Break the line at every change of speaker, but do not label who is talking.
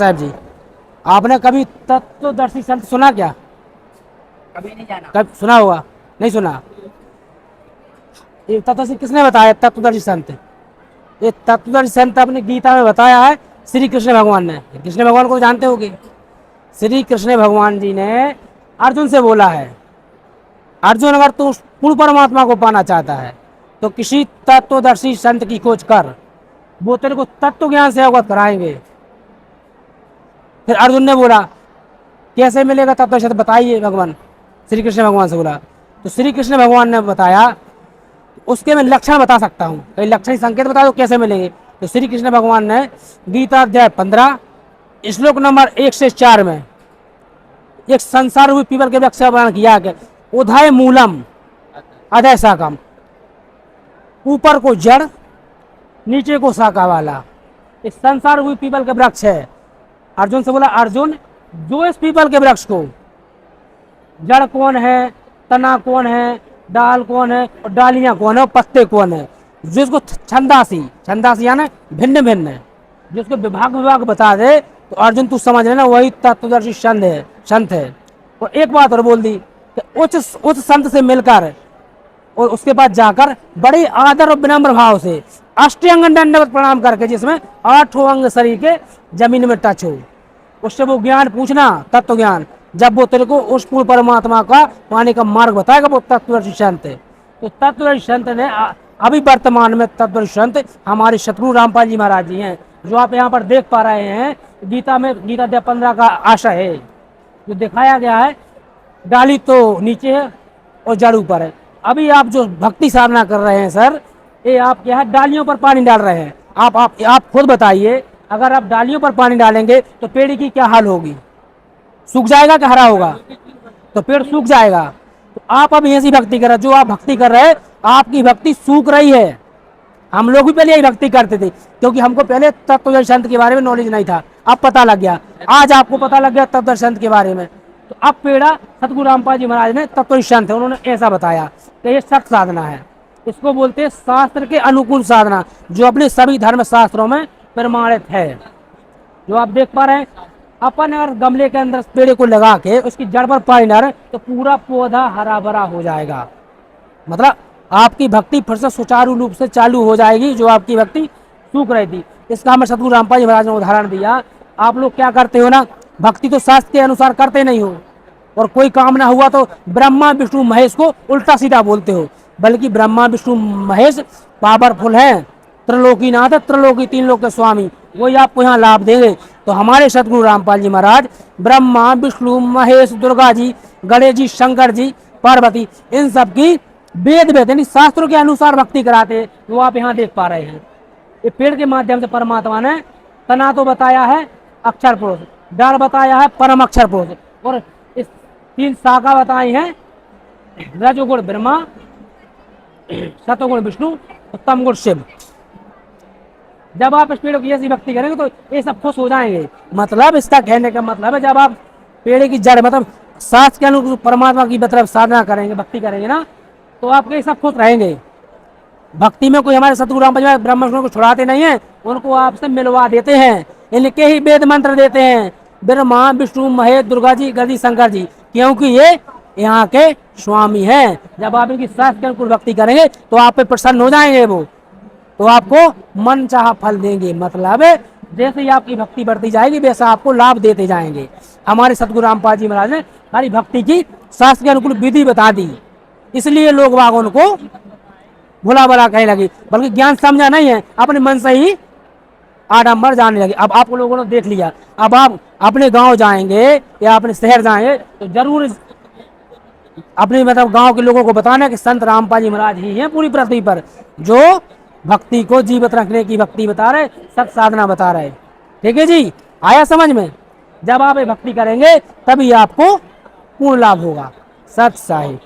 साहब जी, आपने कभी तत्वदर्शी संत सुना क्या?
कभी नहीं जाना।
कब सुना होगा? नहीं सुना? ये तत्वदर्शी किसने बताया? तत्वदर्शी संत, ये तत्वदर्शी संत अपनी गीता में बताया है श्री कृष्ण भगवान ने। कृष्ण भगवान को जानते होगे? श्री कृष्ण भगवान जी ने अर्जुन से बोला है, अर्जुन अगर तू पूर्ण परमात्मा को पाना चाहता है तो किसी तत्वदर्शी संत की खोज कर, वो तेरे को तत्व ज्ञान से अवगत कराएंगे। फिर अर्जुन ने बोला कैसे मिलेगा तत्व, बताइए भगवान। श्री कृष्ण भगवान से बोला तो श्री कृष्ण भगवान ने बताया उसके मैं लक्षण बता सकता हूँ, कई लक्षण संकेत बता दो कैसे मिलेंगे। तो श्री कृष्ण भगवान ने गीता अध्याय 15 श्लोक नंबर 1 से 4 में एक संसार रूपी पीपल के वृक्ष का वर्णन किया कि उदय मूलम अदय शाखम, ऊपर को जड़ नीचे को शाखा वाला एक संसार रूपी पीपल के वृक्ष है। अर्जुन से बोला, अर्जुन जो इस पीपल के वृक्ष को, जड़ कौन है, तना कौन है, डाल कौन है और डालियां कौन है और पत्ते कौन है, जिसको छंदासी, छंदासी यानी भिन्न भिन्न है, जिसको विभाग विभाग बता दे तो अर्जुन तू समझ लेना वही तत्वदर्शी संत है, संत है। और एक बात और बोल दी कि उच्च संत से मिलकर और उसके बाद जाकर बड़े आदर और विनम्र भाव से अष्टांग दंडवत प्रणाम करके, जिसमें 8 अंग शरीर के जमीन में टच हो, उससे वो ज्ञान पूछना, तत्व ज्ञान। जब वो तेरे को उस पूर्ण परमात्मा का पाने का मार्ग बताएगा, वो तत्वदर्शी संत है। तो तत्वदर्शी संत ने अभी वर्तमान में तत्वदर्शी संत हमारे सतगुरु रामपाल जी महाराज जी हैं, जो आप यहाँ पर देख पा रहे हैं। गीता में गीता अध्याय 15 का आशय है जो दिखाया गया है, डाली तो नीचे है और जड़ ऊपर है। अभी आप जो भक्ति साधना कर रहे हैं सर, ये आप क्या है, डालियों पर पानी डाल रहे हैं। आप खुद बताइए, अगर आप डालियों पर पानी डालेंगे तो पेड़ की क्या हाल होगी? सूख जाएगा कि हरा होगा? तो पेड़ सूख जाएगा। तो आप अब ऐसी भक्ति कर रहे हैं, जो आप भक्ति कर रहे हैं आपकी भक्ति सूख रही है। हम लोग भी पहले यही भक्ति करते थे, क्योंकि हमको पहले तत्वदर्शी संत के बारे में नॉलेज नहीं था, अब पता लग गया। आज आपको पता लग गया तत्वदर्शी संत के बारे में। तो अब पेड़ा सतगुरु रामपाल जी महाराज ने तत्वदर्शी संत है, उन्होंने ऐसा बताया कि ये सख्त साधना है, इसको बोलते हैं शास्त्र के अनुकूल साधना, जो अपने सभी धर्म शास्त्रों में प्रमाणित है। जो आप देख पा रहे हैं, अपन अगर गमले के अंदर पेड़ को लगा के उसकी जड़ पर पानी डालें तो पूरा पौधा हरा भरा हो जाएगा। मतलब आपकी भक्ति फिर से सुचारू रूप से चालू हो जाएगी, जो आपकी भक्ति सूख रही थी। इसका हमें सतगुरु रामपाल जी महाराज ने उदाहरण दिया। आप लोग क्या करते हो ना, भक्ति तो शास्त्र के अनुसार करते नहीं हो, और कोई काम ना हुआ तो ब्रह्मा विष्णु महेश को उल्टा सीधा बोलते हो, बल्कि ब्रह्मा विष्णु महेश पावरफुल हैं, त्रिलोकीनाथ, त्रिलोकी 3 लोक के स्वामी, वही आपको यहाँ लाभ देंगे। तो हमारे सतगुरु रामपाल जी महाराज ब्रह्मा विष्णु महेश, दुर्गा जी, गणेश जी, शंकर जी, पार्वती, इन सब की वेद वेद यानी शास्त्रों के अनुसार भक्ति कराते हैं, वो आप यहाँ देख पा रहे हैं। ये पेड़ के माध्यम से परमात्मा ने तना तो बताया है अक्षर पुरुष, डाल बताया है परम अक्षर पुरुष, और इस 3 शाखा बताई हैं रजोगुण ब्रह्मा, सतोगुण विष्णु और तमगुण शिव। जब आप इस पेड़ की ऐसी भक्ति करेंगे तो ये सब खुश हो जाएंगे। मतलब इसका कहने का मतलब है, जब आप पेड़ की जड़ मतलब शास्त्र के अनुरूप परमात्मा की मतलब साधना करेंगे, भक्ति करेंगे ना, तो आपके सब खुश रहेंगे। भक्ति में कोई हमारे सतगुरु रामपाल जी ब्रह्मा विष्णु को छुड़ाते नहीं है, उनको आपसे मिलवा देते हैं, इनके ही वेद मंत्र देते हैं, ब्रह्मा विष्णु महेश, दुर्गा जी, गणेश, शंकर जी, क्योंकि ये यहाँ के स्वामी हैं। जब आप इनकी शास्त्र के अनुकूल भक्ति करेंगे तो आप पे प्रसन्न हो जाएंगे, वो तो आपको मन चाहा फल देंगे। मतलब जैसे ही आपकी भक्ति बढ़ती जाएगी वैसा आपको लाभ देते जाएंगे। हमारे सतगुरु रामपाल जी महाराज ने हमारी भक्ति की शास्त्र के अनुकूल विधि बता दी, इसलिए लोग बाग उनको भुला भला कहने लगे, बल्कि ज्ञान समझा नहीं है, अपने मन से ही आडम्बर जाने लगे। अब आप लोगों ने देख लिया, अब आप अपने गांव जाएंगे या अपने शहर जाएंगे तो जरूर अपने मतलब गांव के लोगों को बताना कि संत रामपाल जी महाराज ही हैं पूरी पृथ्वी पर, जो भक्ति को जीवित रखने की भक्ति बता रहे, सब साधना बता रहे। ठीक है जी, आया समझ में? जब आप ये भक्ति करेंगे तभी आपको पूर्ण लाभ होगा। सत साहिब।